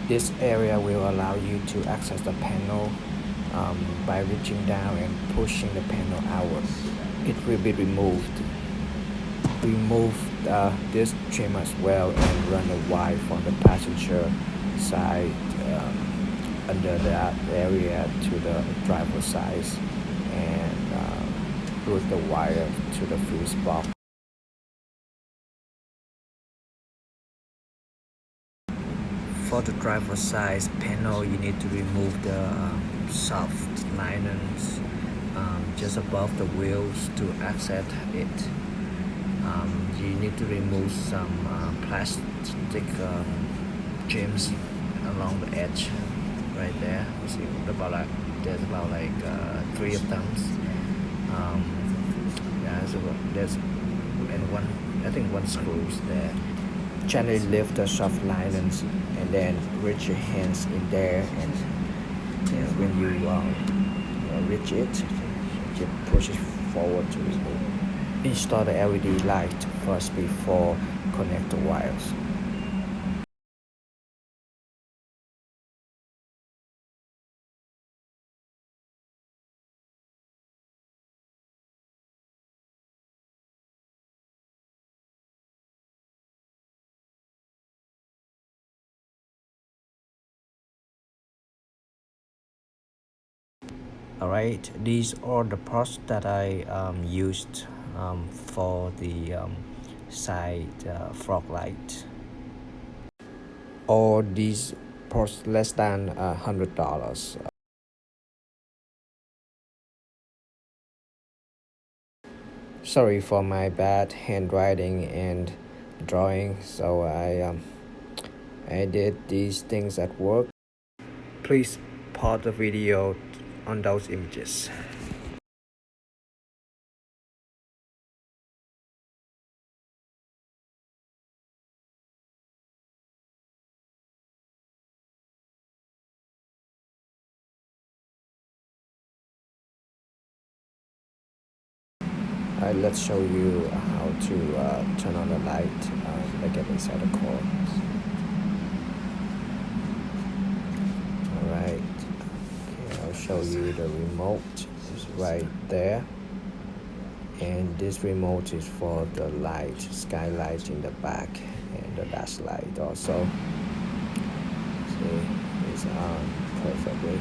This area will allow you to access the panel by reaching down and pushing the panel outward. It will be removed. Remove this trim as well and run the wire from the passenger side under that area to the driver's side and route the wire to the fuse box. For the driver's side panel, you need to remove the soft linens just above the wheels to access it. You need to remove some plastic trims along the edge right there. You see there's about like 3 of them. There's and one, I think one screws there. Gently lift the soft linens and then reach your hands in there, and when you reach it, you push it forward to remove. Install the LED light first before connect the wires. Alright, these are the parts that I used for the side fog light. All these parts less than $100. Sorry for my bad handwriting and drawing, so I did these things at work. Please pause the video on those images. Let's show you how to turn on the light by getting inside the car. Alright, okay, I'll show you the remote. It's right there. And this remote is for the light, skylight in the back, and the dash light also. See, it's on perfectly.